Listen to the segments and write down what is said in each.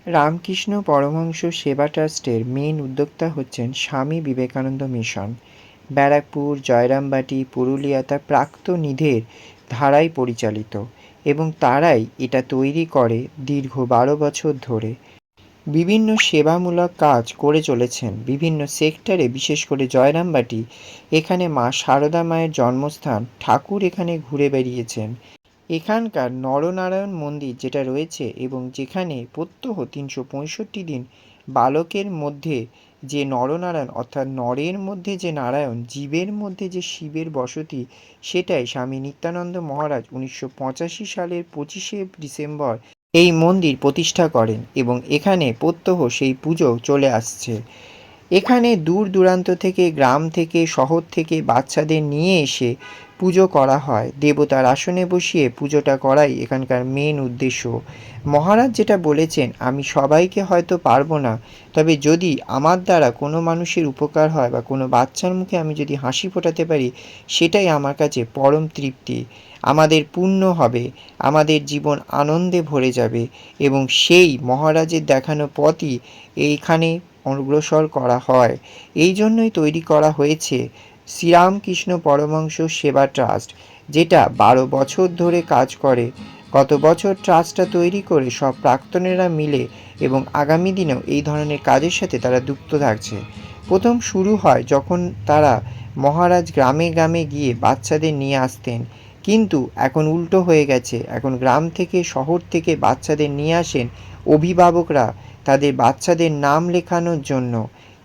রামকৃষ্ণ পরমহংস সেবা ট্রাস্টের মেন উদ্যোক্তা হচ্ছেন স্বামী বিবেকানন্দ মিশন। ব্যারাকপুর, জয়রামবাটি, পুরুলিয়া তার প্রাক্তনীদের ধারায় পরিচালিত এবং তারাই এটা তৈরি করে দীর্ঘ 12 বছর ধরে। বিভিন্ন সেবামূলক কাজ করে চলেছেন বিভিন্ন সেক্টরে। বিশেষ করে জয়রামবাটি, এখানে মা সারদা মায়ের জন্মস্থান, ঠাকুর এখানে ঘুরে বেরিয়েছেন। এখানকার নরনারায়ণ মন্দির যেটা রয়েছে এবং যেখানে প্রত্যহ 365 দিন বালকের মধ্যে যে নরনারায়ণ, অর্থাৎ নরের মধ্যে যে নারায়ণ, জীবের মধ্যে যে শিবের বসতি, সেটাই স্বামী নিত্যানন্দ মহারাজ 1985 সালের 25শে ডিসেম্বর এই মন্দির প্রতিষ্ঠা করেন এবং এখানে প্রত্যহ সেই পুজো চলে আসছে। এখানে দূর দূরান্ত থেকে, গ্রাম থেকে, শহর থেকে বাচ্চাদের নিয়ে এসে পুজো করা হয়। দেবতার আসনে বসিয়ে পুজোটা করাই এখানকার মেন উদ্দেশ্য। মহারাজ যেটা বলেছেন, আমি সবাইকে হয়তো পারবো না, তবে যদি আমার দ্বারা কোনো মানুষের উপকার হয় বা কোনো বাচ্চার মুখে আমি যদি হাসি ফোটাতে পারি, সেটাই আমার কাছে পরম তৃপ্তি। আমাদের পুণ্য হবে, আমাদের জীবন আনন্দে ভরে যাবে এবং সেই মহারাজের দেখানো পথই এইখানে অগ্রসর করা হয়। এই জন্যই তৈরি করা হয়েছে শ্রীরামকৃষ্ণ পরমহংস সেবা ট্রাস্ট, যেটা 12 বছর ধরে কাজ করে। গত বছর ট্রাস্টটা তৈরি করে সব প্রাক্তনীরা মিলে এবং আগামী দিনেও এই ধরনের কাজের সাথে তারা যুক্ত থাকছে। প্রথম শুরু হয় যখন তারা মহারাজ গ্রামে গ্রামে গিয়ে বাচ্চাদের নিয়ে আসতেন, কিন্তু এখন উল্টো হয়ে গেছে। এখন গ্রাম থেকে, শহর থেকে বাচ্চাদের নিয়ে আসেন অভিভাবকরা তাদের বাচ্চাদের নাম লেখানোর জন্য।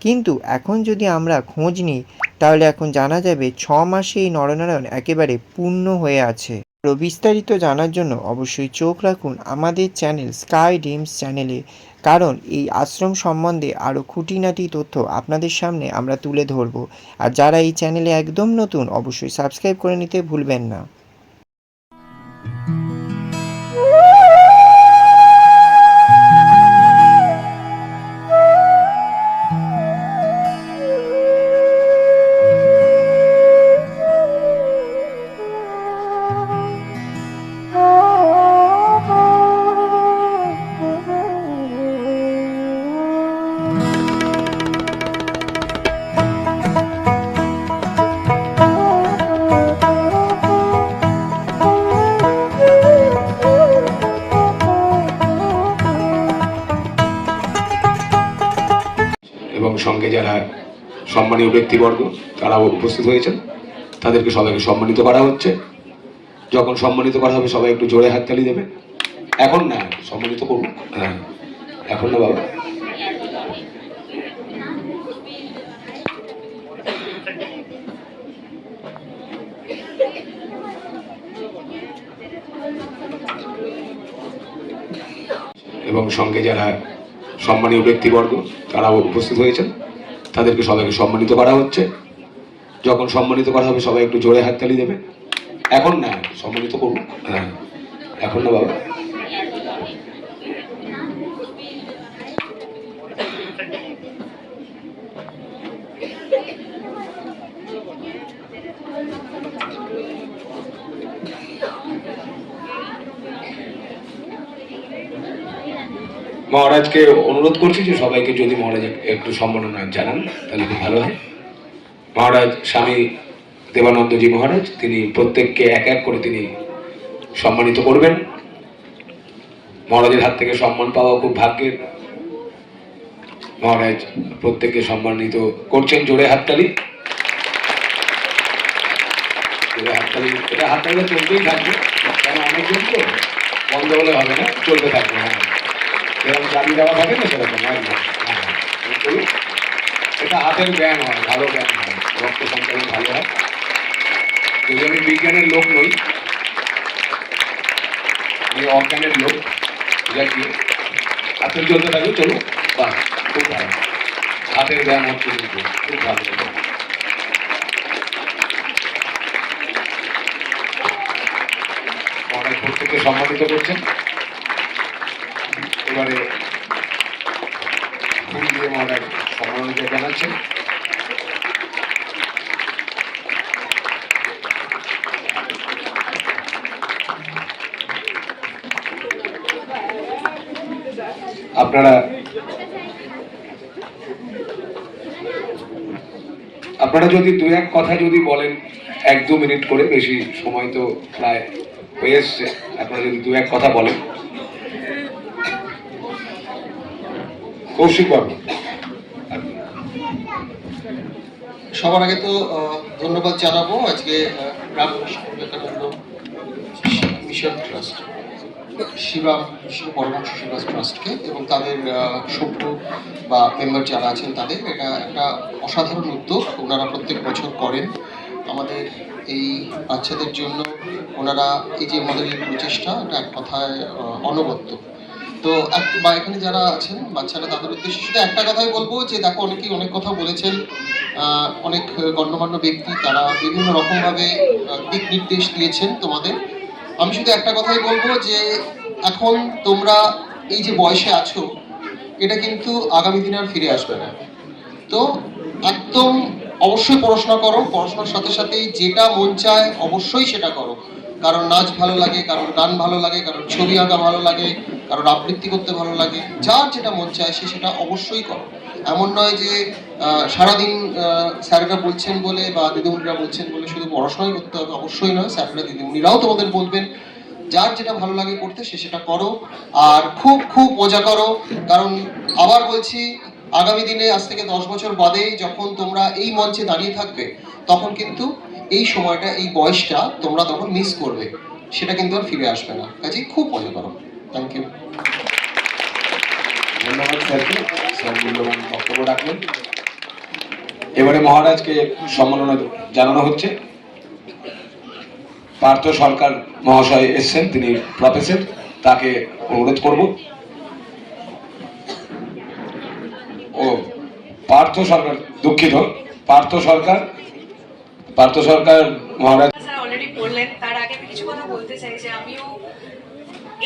কিন্তু এখন যদি আমরা খোঁজ নিই, তাহলে এখন জানা যাবে 6 মাসে এই নরনারায়ণ একেবারে পূর্ণ হয়ে আছে। আরও বিস্তারিত জানার জন্য অবশ্যই চোখ রাখুন আমাদের চ্যানেল স্কাই ড্রিমস চ্যানেলে, কারণ এই আশ্রম সম্বন্ধে আরও খুঁটিনাটি তথ্য আপনাদের সামনে আমরা তুলে ধরব। আর যারা এই চ্যানেলে একদম নতুন, অবশ্যই সাবস্ক্রাইব করে নিতে ভুলবেন না। এবং সঙ্গে যারা সম্মানীয় ব্যক্তিবর্গ তারাও উপস্থিত হয়েছেন, তাদেরকে সবাইকে সম্মানিত করা হচ্ছে। যখন সম্মানিত করা হবে সবাই একটু জোরে হাততালি দেবে। এখন না, সম্মানিত করুন। হ্যাঁ, এখন না বাবা। এবং সঙ্গে যারা সম্মানীয় ব্যক্তিবর্গ তারাও উপস্থিত হয়েছেন, তাদেরকে সবাইকে সম্মানিত করা হচ্ছে। যখন সম্মানিত করা হবে সবাই একটু জোরে হাততালি দেবে। এখন না, সম্মানিত করুন। হ্যাঁ, এখন না বাবা। মহারাজকে অনুরোধ করছি যে সবাইকে যদি মহারাজ একটু সম্মাননা জানান তাহলে খুব ভালো হয়। মহারাজ স্বামী দেবানন্দজি মহারাজ তিনি প্রত্যেককে এক এক করে তিনি সম্মানিত করবেন। মহারাজের হাত থেকে সম্মান পাওয়া খুব ভাগ্যের। মহারাজ প্রত্যেককে সম্মানিত করছেন। জোরে হাততালি, জোরে হাততালি। এটা হাততালিটা চলতেই থাকবে, কেন অনেকজন তো, বন্ধ হলে হবে না, চলতে থাকবে। হ্যাঁ, এরকম চাবি দেওয়া থাকে না, সেরকম একদম। হ্যাঁ, এটা হাতের ব্যায়াম হয়, ভালো ব্যায়াম হয়, রক্ত সঞ্চালন ভালো হয়। যদি আমি বিজ্ঞানের লোক নই, আমি অজ্ঞানের লোক, যাকে হাতের চলতে থাকবে। চলো, বাহ, খুব ভালো, হাতের ব্যায়াম হচ্ছে কিন্তু খুব ভালো। অনেক প্রত্যেককে সম্মানিত করছেন। এবারে ফুল দিয়ে মহারাজ সম্মানিত জানাচ্ছেন। আপনারা যদি দু এক কথা যদি বলেন 1-2 মিনিট করে, বেশি সময় তো প্রায় হয়ে এসছে, আপনারা যদি দু এক কথা বলেন। কৌশিক বাবু। সবার আগে তো ধন্যবাদ জানাবো আজকে রামকৃষ্ণ বিবেকানন্দ মিশন ট্রাস্ট, শিবাম কৃষ্ণ পরমহংস সেবা ট্রাস্টকে এবং তাদের সভ্য বা মেম্বার যারা আছেন তাদের। এটা একটা অসাধারণ উদ্যোগ ওনারা প্রত্যেক বছর করেন আমাদের এই বাচ্চাদের জন্য। ওনারা এই যে আমাদের এই প্রচেষ্টা, এটা এক কথায় অনবদ্য। তো বা এখানে যারা আছেন বাচ্চারা, তাদের উদ্দেশ্যে শুধু একটা কথাই বলবো যে দেখো, অনেকেই অনেক কথা বলেছেন, অনেক গণ্যমান্য ব্যক্তি তারা বিভিন্ন রকমভাবে দিক নির্দেশ দিয়েছেন তোমাদের। আমি শুধু একটা কথাই বলবো যে এখন তোমরা এই যে বয়সে আছো, এটা কিন্তু আগামী দিনে আর ফিরে আসবে না। তো একদম অবশ্যই পড়াশোনা করো, পড়াশোনার সাথে সাথে যেটা মন চায় অবশ্যই সেটা করো। কারোর নাচ ভালো লাগে, কারোর গান ভালো লাগে, কারোর ছবি আঁকা ভালো লাগে, কারোর আবৃত্তি করতে ভালো লাগে, যার যেটা মন চায় সে সেটা অবশ্যই করো। এমন নয় যে সারাদিন স্যারেরা বলছেন বলে বা দিদিমণিরা বলছেন বলে শুধু পড়াশোনাই করতে হবে, অবশ্যই নয়। স্যারেরা দিদিমণিরাও তোমাদের বলবেন, যার যেটা ভালো লাগে করতে সে সেটা করো, আর খুব খুব মজা করো। কারণ আবার বলছি, আগামী দিনে আজ থেকে 10 বছর বাদে যখন তোমরা এই মঞ্চে দাঁড়িয়ে থাকবে, তখন কিন্তু এই সময়টা, এই বয়সটা তোমরা তখন মিস করবে, সেটা কিন্তু আর ফিরে আসবে না। কাজেই খুব মজা করো। Thank you. ধন্যবাদ স্যারকে, স্যার মূল্যবান বক্তব্য রাখলেন। এবারে মহারাজকে সম্মাননা জানানো হচ্ছে। পার্থ সরকার মহাশয় এসছেন, তিনি প্রফেসর, তাকে অনুরোধ করব। ও পার্থ সরকার, দুঃখিত, পার্থ সরকার মহারাজ স্যার অলরেডি বললেন। তার আগে আমি কিছু কথা বলতে চাই যে আমিও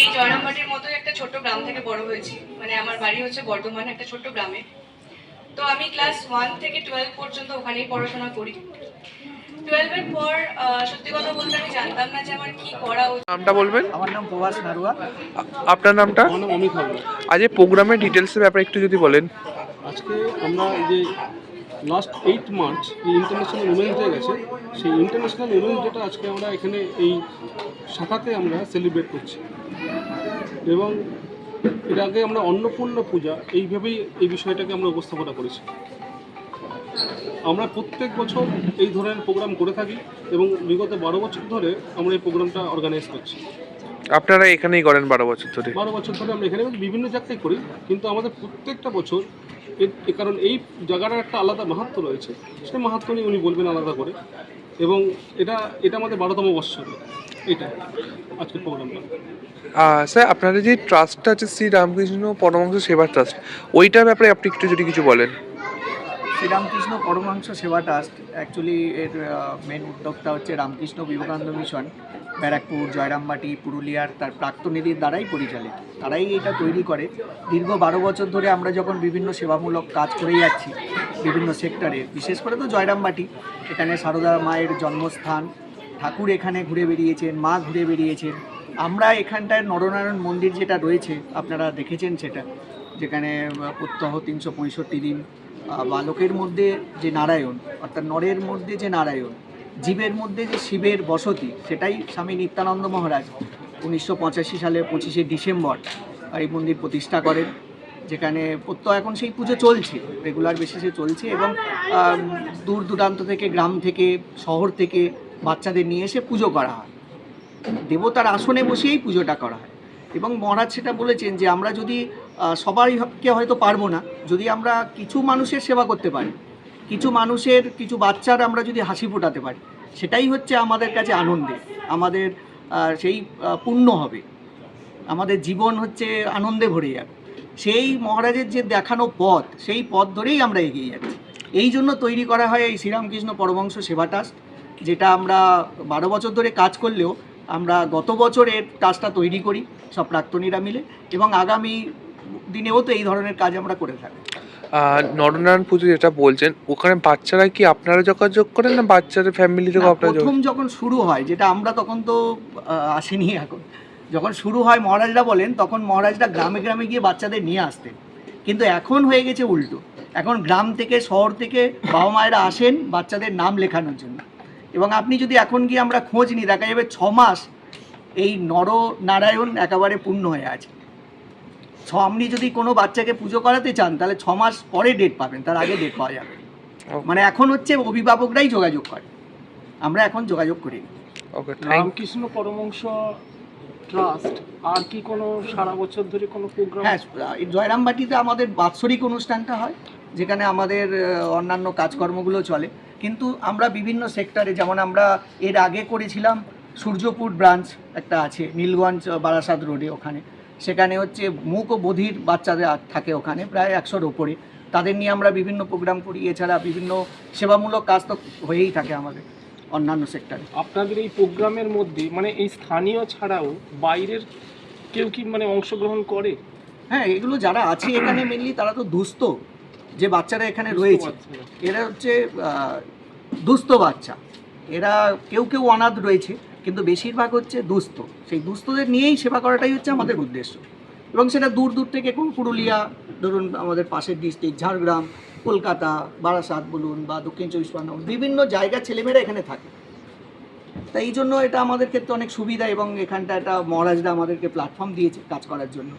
এই জয়রামবাটির মতো একটা ছোট্ট গ্রাম থেকে বড় হয়েছি। মানে আমার বাড়ি হচ্ছে বর্ধমান, একটা ছোট্ট গ্রামে। তো আমি ক্লাস 1 থেকে 12 পর্যন্ত ওখানেই পড়াশোনা করি। 12 এর পর সত্যি কথা বলতে আমি জানতাম না যে আমার কি করা উচিত। নামটা বলবেন? আমার নাম প্রভাস নারুয়া। আপনার নামটা? আমার নাম অমিত হাবড়া। আজ এই প্রোগ্রামের ডিটেলসের ব্যাপারে একটু যদি বলেন। আজকে আমরা এই যে লাস্ট 8 মার্চ যে ইন্টারন্যাশনাল উমেন্স ডে গেছে, সেই ইন্টারন্যাশনাল উমেন্স ডেটা আজকে আমরা এখানে এই শাখাতে আমরা সেলিব্রেট করছি। এবং এর আগে আমরা অন্নপূর্ণা পূজা এইভাবেই এই বিষয়টাকে আমরা উপস্থাপনা করেছি। আমরা প্রত্যেক বছর এই ধরনের প্রোগ্রাম করে থাকি এবং বিগত 12 বছর ধরে আমরা এই প্রোগ্রামটা অর্গানাইজ করছি। আপনারা এখানেই করেন 12 বছর ধরে? 12 বছর ধরে আমরা এখানে বিভিন্ন জায়গায় করি, কিন্তু আমাদের প্রত্যেকটা বছর কারণ এই জায়গাটার একটা আলাদা মাহাত্ম্য রয়েছে, সেই মাহাত্ম্য নিয়ে উনি বলবেন আলাদা করে। এবং এটা আমাদের 12তম বৎসর, এটা আজকের প্রোগ্রামটা। স্যার, আপনাদের যে ট্রাস্টটা আছে শ্রী রামকৃষ্ণ পরমহংস সেবা ট্রাস্ট, ওইটার ব্যাপারে আপনি একটু যদি কিছু বলেন। শ্রীরামকৃষ্ণ পরমহংস সেবা ট্রাস্ট, অ্যাকচুয়ালি এর মেন উদ্যোক্তা হচ্ছে রামকৃষ্ণ বিবেকানন্দ মিশন, ব্যারাকপুর, জয়রামবাটি, পুরুলিয়ার তার প্রাক্তনীদের দ্বারাই পরিচালিত। তারাই এটা তৈরি করে। দীর্ঘ 12 বছর ধরে আমরা যখন বিভিন্ন সেবামূলক কাজ করে যাচ্ছি বিভিন্ন সেক্টরে, বিশেষ করে তো জয়রামবাটি, এখানে সারদা মায়ের জন্মস্থান, ঠাকুর এখানে ঘুরে বেরিয়েছেন, মা ঘুরে বেরিয়েছেন। আমরা এখানটায় নরনারায়ণ মন্দির যেটা রয়েছে আপনারা দেখেছেন, সেটা যেখানে প্রত্যহ 365 দিন বালকের মধ্যে যে নারায়ণ, অর্থাৎ নরের মধ্যে যে নারায়ণ, জীবের মধ্যে যে শিবের বসতি, সেটাই স্বামী নিত্যানন্দ মহারাজ 1985 সালে 25শে ডিসেম্বর এই মন্দির প্রতিষ্ঠা করেন, যেখানে প্রত্যহ এখন সেই পুজো চলছে, রেগুলার বেসিসে চলছে। এবং দূর দূরান্ত থেকে, গ্রাম থেকে, শহর থেকে বাচ্চাদের নিয়ে এসে পুজো করা হয়। দেবতার আসনে বসেই পুজোটা করা হয়। এবং মহারাজ সেটা বলেছেন যে আমরা যদি সবাইকে হয়তো পারবো না, যদি আমরা কিছু মানুষের সেবা করতে পারি, কিছু বাচ্চার আমরা যদি হাসি ফোটাতে পারি, সেটাই হচ্ছে আমাদের কাছে আনন্দের, আমাদের সেই পুণ্য হবে, আমাদের জীবন হচ্ছে আনন্দে ভরে যাবে। সেই মহারাজের যে দেখানো পথ, সেই পথ ধরেই আমরা এগিয়ে যাচ্ছি। এই জন্য তৈরি করা হয় এই শ্রীরামকৃষ্ণ পরমহংস সেবা ট্রাস্ট, যেটা আমরা 12 বছর ধরে কাজ করলেও আমরা গত বছরের ট্রাস্টটা তৈরি করি সব প্রাক্তনীরা মিলে, এবং আগামী দিনেও তো এই ধরনের কাজ আমরা করে থাকি। নরনারায়ণ পুজো যেটা বলছেন, ওখানে বাচ্চারা কি আপনারা যোগাযোগ করেন না বাচ্চাদের ফ্যামিলি থেকে আপনারা? প্রথম যখন শুরু হয়, যেটা আমরা তখন তো আসিনি এখন, যখন শুরু হয় মহারাজরা বলেন, তখন মহারাজরা গ্রামে গ্রামে গিয়ে বাচ্চাদের নিয়ে আসতেন। কিন্তু এখন হয়ে গেছে উল্টো, এখন গ্রাম থেকে শহর থেকে বাবা মায়েরা আসেন বাচ্চাদের নাম লেখানোর জন্য। এবং আপনি যদি এখন গিয়ে আমরা খোঁজ নিই, দেখা যাবে 6 মাস এই নরনারায়ণ একেবারে পূর্ণ হয়ে আছে। আপনি যদি কোনো বাচ্চাকে পুজো করাতে চান তাহলে 6 মাস পরে ডেট পাবেন, তার আগে ডেট পাওয়া যাবে না। মানে এখন হচ্ছে অভিভাবকরাই যোগাযোগ করে, আমরা এখন যোগাযোগ করি না। ওকে, রামকৃষ্ণ পরমহংস ট্রাস্ট আর কি কোনো সারা বছর ধরে কোনো প্রোগ্রাম? হ্যাঁ, এই জয়রামবাটিতে আমাদের বাৎসরিক অনুষ্ঠানটা হয়, যেখানে আমাদের অন্যান্য কাজকর্মগুলো চলে। কিন্তু আমরা বিভিন্ন সেক্টরে, যেমন আমরা এর আগে করেছিলাম সূর্যপুর ব্রাঞ্চ একটা আছে নীলগঞ্জ বারাসাত রোডে, ওখানে সেখানে হচ্ছে মূক ও বধির বাচ্চাদের থাকে ওখানে প্রায় 100-র ওপরে, তাদের নিয়ে আমরা বিভিন্ন প্রোগ্রাম করি। এছাড়া বিভিন্ন সেবামূলক কাজ তো হয়েই থাকে আমাদের অন্যান্য সেক্টরে। আপনাদের এই প্রোগ্রামের মধ্যে মানে এই স্থানীয় ছাড়াও বাইরের কেউ কি মানে অংশগ্রহণ করে? হ্যাঁ, এগুলো যারা আছে এখানে মেনলি তারা তো দুস্থ যে বাচ্চারা এখানে রয়েছে, এরা হচ্ছে দুস্থ বাচ্চা। এরা কেউ কেউ অনাথ রয়েছে, কিন্তু বেশিরভাগ হচ্ছে দুস্থ। সেই দুস্থদের নিয়েই সেবা করাটাই হচ্ছে আমাদের উদ্দেশ্য। এবং সেটা দূর দূর থেকে, পুরুলিয়া, ধরুন আমাদের পাশের ডিস্ট্রিক্ট ঝাড়গ্রাম, কলকাতা, বারাসাত বলুন বা দক্ষিণ 24 পরগনা, বিভিন্ন জায়গার ছেলেমেয়েরা এখানে থাকে। তাই এই জন্য এটা আমাদের ক্ষেত্রে অনেক সুবিধা। এবং এখানটা একটা মহারাজরা আমাদেরকে প্ল্যাটফর্ম দিয়েছে কাজ করার জন্য,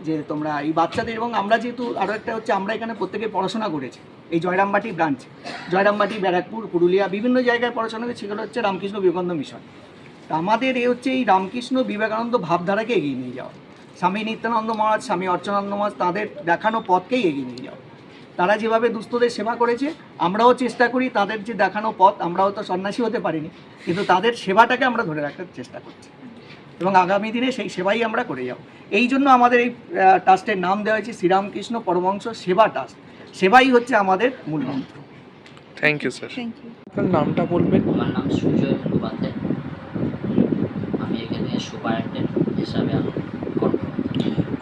যে তোমরা এই বাচ্চাদের, এবং আমরা যেহেতু আরও একটা হচ্ছে আমরা এখানে প্রত্যেকে পড়াশোনা করেছি এই জয়রামবাটি ব্রাঞ্চ, জয়রামবাটি, ব্যারাকপুর, পুরুলিয়া, বিভিন্ন জায়গায় পড়াশোনা করেছি। সেগুলো হচ্ছে রামকৃষ্ণ বিবেকানন্দ মিশন। আমাদের হচ্ছে এই রামকৃষ্ণ বিবেকানন্দ ভাবধারাকে এগিয়ে নিয়ে যাওয়া। স্বামী নিত্যানন্দ মহারাজ, স্বামী অর্চনানন্দ মহারাজ, তাদের দেখানো পথকেই এগিয়ে নিয়ে যাওয়া। তারা যেভাবে দুস্থদের সেবা করেছে, আমরাও চেষ্টা করি তাদের যে দেখানো পথ, আমরাও তো সন্ন্যাসী হতে পারিনি, কিন্তু তাদের সেবাটাকে আমরা ধরে রাখার চেষ্টা করছি এবং আগামী দিনে সেই সেবাই আমরা করে যাব। এই জন্য আমাদের এই ট্রাস্টের নাম দেওয়া হয়েছে শ্রীরামকৃষ্ণ পরমহংস সেবা ট্রাস্ট। সেবাই হচ্ছে আমাদের মূল মন্ত্র। Thank you sir. আপনার নামটা বলবেন? আমার নাম সুজয় মুখোপাধ্যায়, আমি এখানে সুপারিনটেন্ডেন্ট হিসাবে কর্মরত।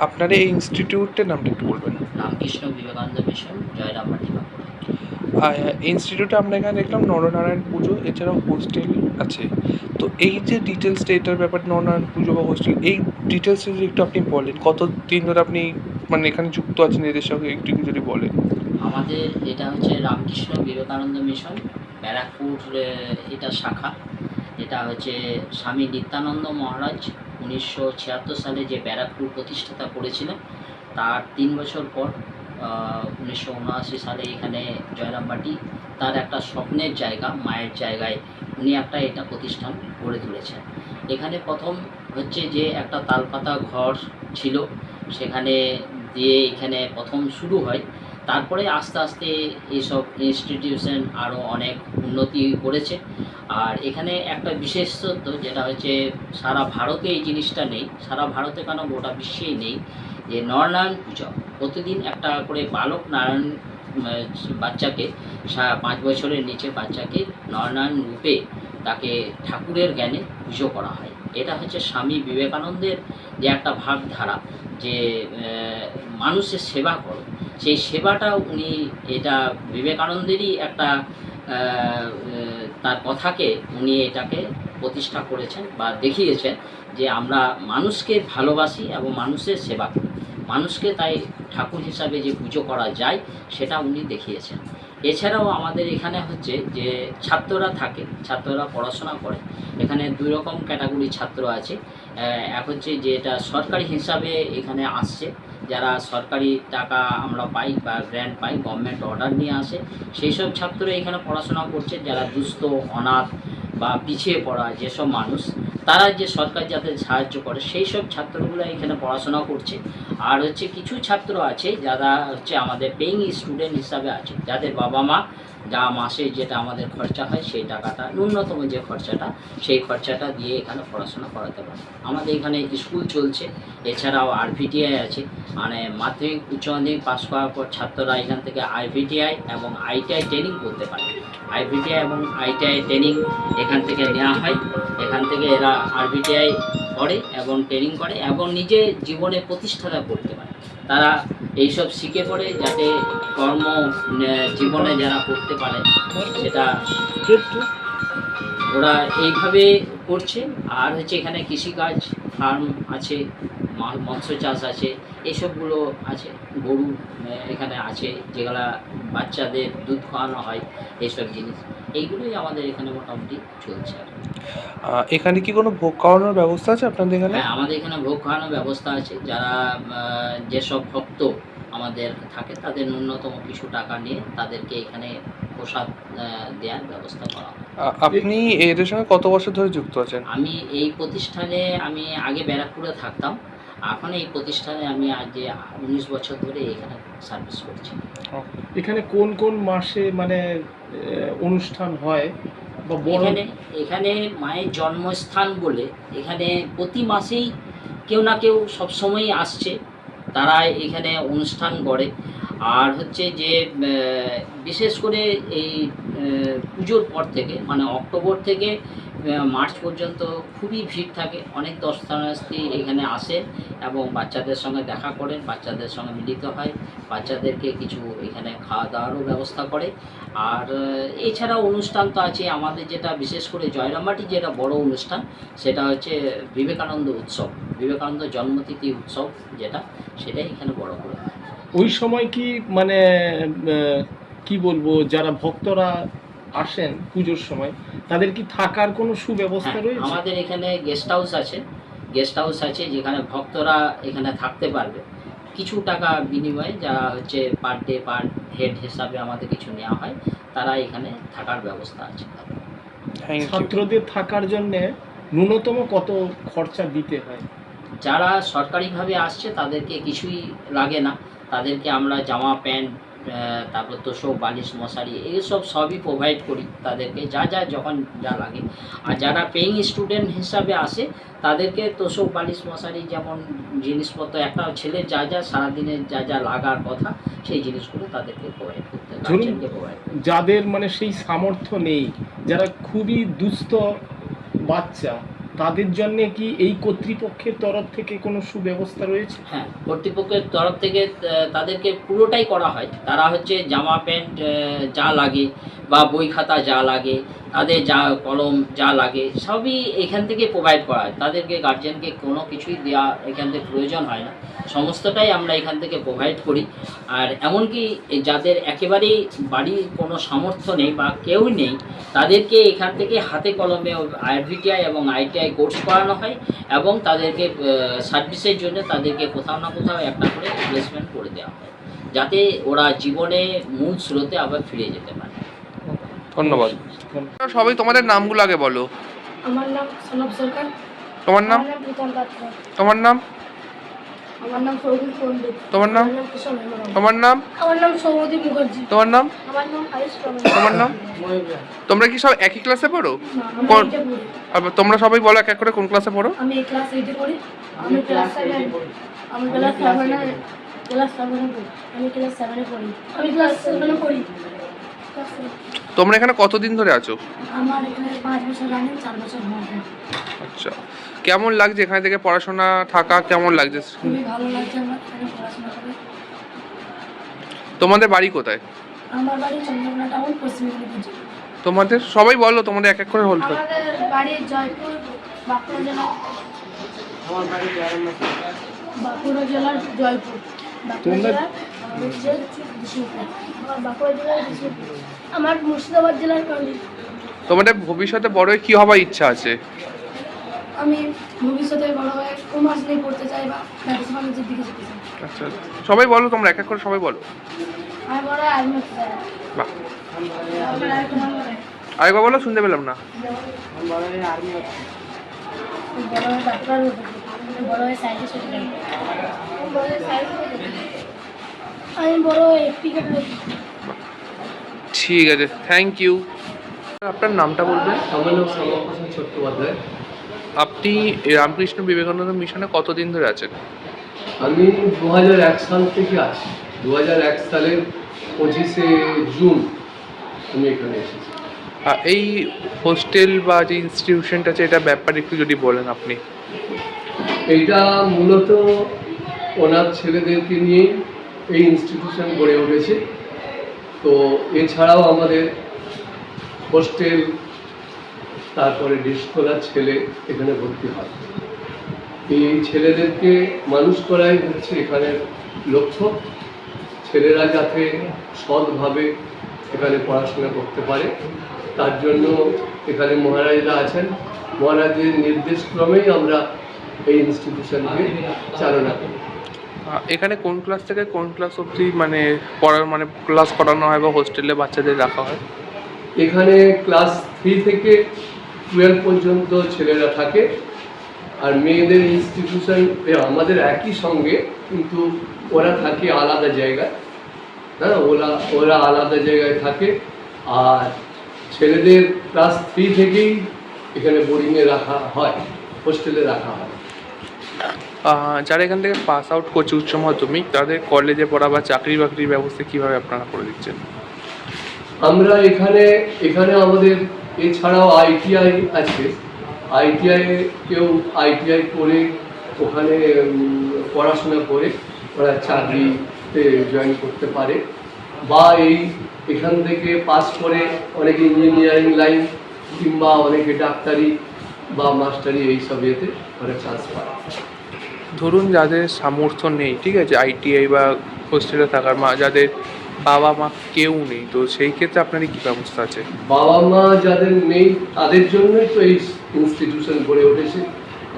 আপনার এই ইনস্টিটিউটের নামটা একটু বলবেন? রামকৃষ্ণ বিবেকানন্দ মিশন, জয়রামবাটি, বাঁকুড়া। ইনস্টিটিউটে আমরা এখানে দেখলাম নরনারায়ণ পুজো, এছাড়াও হোস্টেল আছে। তো এই যে ডিটেলসটা, এটার ব্যাপার নরনারায়ণ পুজো বা হোস্টেল, এই ডিটেলসটা যদি একটু আপনি বলেন, কত দিন ধরে আপনি মানে এখানে যুক্ত আছেন এদের সঙ্গে, একটু যদি বলেন। আমাদের এটা হচ্ছে রামকৃষ্ণ বিবেকানন্দ মিশন, ব্যারাকপুর এটা শাখা। এটা হচ্ছে স্বামী নিত্যানন্দ মহারাজ 1976 সালে যে ব্যারাকপুর প্রতিষ্ঠাতা করেছিলেন, তার 3 বছর পর 1979 সালে এখানে জয়রামবাটি তার একটা স্বপ্নের জায়গা, মায়ের জায়গায় উনি একটা এটা প্রতিষ্ঠান গড়ে তুলেছেন। এখানে প্রথম হচ্ছে যে একটা তালপাতা ঘর ছিল, সেখানে দিয়ে এখানে প্রথম শুরু হয়। তারপরে আস্তে আস্তে এইসব ইনস্টিটিউশন আরও অনেক উন্নতি করেছে। আর এখানে একটা বিশেষত্ব যেটা হচ্ছে সারা ভারতে এই জিনিসটা নেই, সারা ভারতে কেন গোটা বিশ্বেই নেই, যে নরনারায়ণ পূজা প্রতিদিন একটা করে বালক নারায়ণ বাচ্চাকে 5 বছরের নিচে বাচ্চাকে নরনারায়ণ রূপে তাকে ঠাকুরের জ্ঞানে পুজো করা হয়। এটা হচ্ছে স্বামী বিবেকানন্দের যে একটা ভাবধারা, যে মানুষের সেবা করো, সেই সেবাটা উনি, এটা বিবেকানন্দেরই একটা তার কথাকে উনি এটাকে প্রতিষ্ঠা করেছেন বা দেখিয়েছেন, যে আমরা মানুষকে ভালোবাসি এবং মানুষের সেবা করি, মানুষকে তাই ঠাকুর হিসাবে যে পুজো করা যায় সেটা উনি দেখিয়েছেন। এছাড়াও আমাদের এখানে হচ্ছে যে ছাত্ররা থাকে, ছাত্ররা পড়াশোনা করে। এখানে 2 রকম ক্যাটাগরি ছাত্র আছে। এক হচ্ছে যে এটা সরকারি হিসাবে এখানে আসছে, যারা সরকারি টাকা আমরা পাই বা গ্র্যান্ট পাই, গভর্নমেন্ট অর্ডার নিয়ে আসে, সেই সব ছাত্ররা এখানে পড়াশোনা করছে। যারা দুস্থ, অনাথ বা পিছিয়ে পড়া যেসব মানুষ, তারা যে সরকার যাদের সাহায্য করে, সেই সব ছাত্রগুলো এখানে পড়াশোনা করছে। আর হচ্ছে কিছু ছাত্র আছে যারা হচ্ছে আমাদের পেইং স্টুডেন্ট হিসাবে আছে, যাদের বাবা মা যা মাসে যেটা আমাদের খরচা হয় সেই টাকাটা, ন্যূনতম যে খরচাটা, সেই খরচাটা দিয়ে এখানে পড়াশোনা করাতে পারে। আমাদের এখানে স্কুল চলছে, এছাড়াও আরভিটিআই আছে, মানে মাধ্যমিক উচ্চ মাধ্যমিক পাস করার পর ছাত্ররা এখান থেকে আরভিটিআই এবং আইটিআই ট্রেনিং করতে পারে। আরভিটিআই এবং আইটিআই ট্রেনিং এখান থেকে নেওয়া হয়। এখান থেকে এরা আরভিটিআই করে এবং ট্রেনিং করে এবং নিজে জীবনে প্রতিষ্ঠাতা করতে পারে। তারা এইসব শিখে পড়ে যাতে কর্ম জীবনে যারা করতে পারে, সেটা ওরা এইভাবে করছে। আর হচ্ছে এখানে কৃষিকাজ, ফার্ম আছে, মৎস্য চাষ আছে, এইসবগুলো আছে। গরু এখানে আছে, যেগুলা বাচ্চাদের দুধ খাওয়ানো হয়, এইসব জিনিস এইগুলোই আমাদের এখানে মোটামুটি চলছে আর কি। এখানে কি কোনো ভোগ খাওয়ানোর ব্যবস্থা আছে আপনাদের এখানে? হ্যাঁ, আমাদের এখানে ভোগ খাওয়ানোর ব্যবস্থা আছে। যারা যেসব ভক্ত আমাদের থাকে তাদের ন্যূনতম কিছু টাকা নিয়ে তাদেরকে এখানে প্রসাদ দেওয়ার ব্যবস্থা করা হয়। আপনি এদের সঙ্গে কত বছর ধরে যুক্ত আছেন? আমি এই প্রতিষ্ঠানে আমি আগে ব্যারাকপুরে থাকতাম, এখন এই প্রতিষ্ঠানে আমি আজ 19 বছর ধরে এখানে সার্ভিস করছি। এখানে কোন কোন মাসে মানে অনুষ্ঠান হয় বা বড়? এখানে মায়ের জন্মস্থান বলে এখানে প্রতি মাসেই কেউ না কেউ সবসময়ই আসছে, তারা এখানে অনুষ্ঠান করে। আর হচ্ছে যে বিশেষ করে এই পুজোর পর থেকে মানে অক্টোবর থেকে মার্চ পর্যন্ত খুবই ভিড় থাকে। অনেক দর্শনার্থী এখানে আসে এবং বাচ্চাদের সঙ্গে দেখা করেন, বাচ্চাদের সঙ্গে মিলিত হয়, বাচ্চাদেরকে কিছু এখানে খাওয়া দাওয়ারও ব্যবস্থা করে। আর এছাড়া অনুষ্ঠান তো আছে আমাদের, যেটা বিশেষ করে জয়রামবাটির যেটা বড় অনুষ্ঠান সেটা হচ্ছে বিবেকানন্দ উৎসব, বিবেকানন্দ জন্মতিথি উৎসব যেটা, সেটাই এখানে বড় করে। ওই সময় কি মানে কি বলবো, যারা ভক্তরা আসেন পুজোর সময় তাদের কি থাকার কোনো সুব্যবস্থা হ্যাঁ, রয়েছে? আমাদের এখানে গেস্ট হাউস আছে, গেস্ট হাউস আছে যেখানে ভক্তরা এখানে থাকতে পারবে কিছু টাকা বিনিময়ে, যা হচ্ছে পার ডে পার হেড হিসাবে আমাদের কিছু নেওয়া হয়, তারা এখানে থাকার ব্যবস্থা আছে। ছাত্রদের থাকার জন্যে ন্যূনতম কত খরচা দিতে হয়? যারা সরকারিভাবে আসছে তাদেরকে কিছুই লাগে না, তাদেরকে আমরা জামা প্যান্ট, তারপর তোষক বালিশ মশারি এইসব সবই প্রোভাইড করি তাদেরকে, যা যা যখন যা লাগে। আর যারা পেইং স্টুডেন্ট হিসাবে আসে তাদেরকে তোষক বালিশ মশারি যেমন জিনিসপত্র, একটা ছেলের যা যা সারাদিনের যা যা লাগার কথা সেই জিনিসগুলো তাদেরকে প্রোভাইড করতে হয়, গার্জেনকে প্রোভাইড করতে হয়। যাদের মানে সেই সামর্থ্য নেই, যারা খুবই দুস্থ বাচ্চা, তাদের জন্য কি এই কর্তৃপক্ষের তরফ থেকে কোনো সুব্যবস্থা রয়েছে? হ্যাঁ, কর্তৃপক্ষের তরফ থেকে তাদেরকে পুরোটাই করা হয়। তারা হচ্ছে জামা প্যান্ট যা লাগে বা বই খাতা যা লাগে, তাদের যা কলম যা লাগে সবই এখান থেকে প্রোভাইড করা হয়। তাদেরকে গার্জেনকে কোনো কিছুই দেওয়া এখান থেকে প্রয়োজন হয় না, সমস্তটাই আমরা এখান থেকে প্রোভাইড করি। আর এমনকি যাদের একেবারেই বাড়ির কোনো সামর্থ্য নেই বা কেউ নেই, তাদেরকে এখান থেকে হাতে কলমে আইআরভিটিআই এবং আইটিআই কোর্স করানো হয় এবং তাদেরকে সার্ভিসের জন্য তাদেরকে কোথাও না কোথাও একটা করে প্লেসমেন্ট করে দেওয়া হয়, যাতে ওরা জীবনে মূল স্রোতে আবার ফিরে যেতে পারে। ধন্যবাদ। সবাই তোমাদের নামগুলো আগে বলো। আমার নাম সনব সরকার। তোমার নাম? আমার নাম প্রীতম পাত্র। তোমার নাম? আমার নাম সৌভিক পণ্ডিত। তোমার নাম? আমার নাম কিশোর হেমরম। তোমার নাম? আমার নাম সৌমদী মুখার্জি। তোমার নাম? আমার নাম আয়ুষ প্রমাণ। তোমার নাম? তোমরা কি সব একই ক্লাসে পড়ো? আমি কোন? 8 এ পড়ি। আর তোমরা সবাই বলো এক এক করে কোন ক্লাসে পড়ো? আমি ক্লাস 8 এ পড়ি। আমি ক্লাস 7 এ পড়ি। আমি ক্লাস 7 এ পড়ি। আমি ক্লাস 7 এ পড়ি। আমি ক্লাস 7 এ পড়ি। তোমরা এখানে কতদিন ধরে আছো? আমার এখানে 5 বছর রানিং, 4 বছর হবে। আচ্ছা, কেমন লাগছে এখানে থেকে পড়াশোনা থাকা, কেমন লাগছে? খুবই ভালো লাগছে আমার এখানে পড়াশোনা করে। তোমাদের বাড়ি কোথায়? আমার বাড়ি চন্দ্রকোনা টাউন, পশ্চিম মেদিনীপুর। তোমাদের সবাই বলো, তোমাদের এক এক করে বলতে। আমাদের বাড়ি জয়পুর, বাঁকুড়া জেলা। আমার বাড়ি বাঁকুড়া জেলার জয়পুর। বাঁকুড়া জেলার হচ্ছে বিষ্ণুপুর। আমার বাঁকুড়া জেলার বিষ্ণুপুর। আমার মুর্শিদাবাদ জেলার কান্দি। তোমাদের ভবিষ্যতে বড় হয়ে কি হবার ইচ্ছা আছে? আমি ভবিষ্যতে বড় হয়ে কমার্স নিয়ে পড়তে চাই বা ব্যবসা বাণিজ্যের দিকে যেতে চাই। আচ্ছা, সবাই বলো, তোমরা এক এক করে সবাই বলো। আমি বড় হয়ে আর্মি হতে চাই। বাহ, আমার আরেকটা নাম বলে। আরেকবার বলো, শুনতে পেলাম না। আমি বড় হয়ে আর্মি হতে চাই। বড় হয়ে ডাক্তার হতে চাই। বড় হয়ে সায়েন্টিস্ট হতে চাই। আমি বড় হয়ে ক্রিকেটার হতে চাই। ঠিক আছে, থ্যাংক ইউ। আপনার নামটা বলবেন? আমার নাম শ্যামাপ্রসাদ চট্টোপাধ্যায়। আপনি রামকৃষ্ণ বিবেকানন্দ মিশনে কতদিন ধরে আছেন? আমি 2001 সাল থেকে আছি। 2001 সালের 25শে জুন আমি এখানে এসেছি। এই হোস্টেল বা যে ইনস্টিটিউশনটা আছে, এটা ব্যাপারে একটু যদি বলেন আপনি। এইটা মূলত ওনার ছেলেদেরকে নিয়ে এই ইনস্টিটিউশন গড়ে উঠেছে। তো এছাড়াও আমাদের হোস্টেল, তারপরে দেশখোলার ছেলে এখানে ভর্তি হয়। এই ছেলেদেরকে মানুষ করাই হচ্ছে এখানের লক্ষ্য। ছেলেরা যাতে সৎভাবে এখানে পড়াশোনা করতে পারে তার জন্য এখানে মহারাজরা আছেন। মহারাজের নির্দেশক্রমেই আমরা এই ইনস্টিটিউশনকে চালনা করি। এখানে কোন ক্লাস থেকে কোন ক্লাস অবধি মানে পড়ার মানে ক্লাস করানো হয় বা হোস্টেলে বাচ্চাদের রাখা হয়? এখানে ক্লাস 3 থেকে 12 পর্যন্ত ছেলেরা থাকে, আর মেয়েদের ইনস্টিটিউশন আমাদের একই সঙ্গে, কিন্তু ওরা থাকে আলাদা জায়গায়। হ্যাঁ, ওরা আলাদা জায়গায় থাকে। আর ছেলেদের ক্লাস 3 থেকেই এখানে বোর্ডিংয়ে রাখা হয়, হোস্টেলে রাখা হয়। যারা এখান থেকে পাস আউট করছে উচ্চ মাধ্যমিক, তাদের কলেজে পড়া বা চাকরি বাকরির ব্যবস্থা কীভাবে আপনারা করে দিচ্ছেন? আমরা এখানে আমাদের এছাড়াও ITI আছে। ITI কেউ ITI করে ওখানে পড়াশোনা করে ওরা চাকরিতে জয়েন করতে পারে, বা এখান থেকে পাস করে অনেকে ইঞ্জিনিয়ারিং লাইন কিংবা অনেকে ডাক্তারি বা মাস্টারি এইসব ইয়েতে ওরা চান্স পায়। ধরুন যাদের সামর্থ্য নেই, ঠিক আছে, ITI বা হোস্টেলে থাকার, যাদের বাবা মা কেউ নেই, তো সেই ক্ষেত্রে আপনারই কী ব্যবস্থা আছে? বাবা মা যাদের নেই তাদের জন্যই তো এই ইনস্টিটিউশন গড়ে উঠেছে।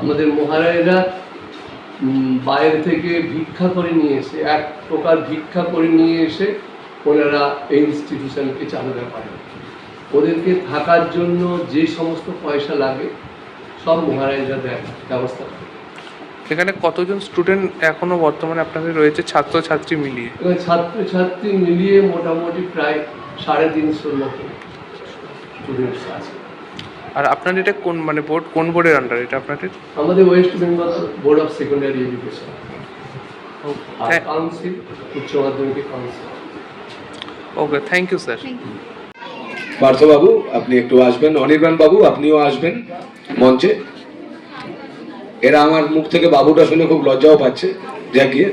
আমাদের মহারাজরা বাইরে থেকে ভিক্ষা করে নিয়ে এসে, এক প্রকার ভিক্ষা করে নিয়ে এসে ওনারা এই ইনস্টিটিউশনকে চালনা করেন। ওদেরকে থাকার জন্য যে সমস্ত পয়সা লাগে সব মহারাজরা দেন, ব্যবস্থা করে। এখানে কতজন স্টুডেন্ট এখনো বর্তমানে আপনাদের রয়েছে, ছাত্রছাত্রী মিলিয়ে? ছাত্রছাত্রী মিলিয়ে মোটামুটি প্রায় 350 মতো স্টুডেন্টস আছে। আর আপনার এটা কোন মানে বোর্ড, কোন বোর্ডের আন্ডার এটা আপনাদের? আমাদের West Bengal board of secondary education আর কাউন্সিল, উচ্চ মাধ্যমিক council. Okay, thank you sir. পার্থবাবু আপনি একটু আসবেন, অনির্বাণ বাবু আপনিও আসবেন মঞ্চে। এরা আমার মুখ থেকে বাবুটা শুনে খুব লজ্জাও পাচ্ছে, যা গিয়ে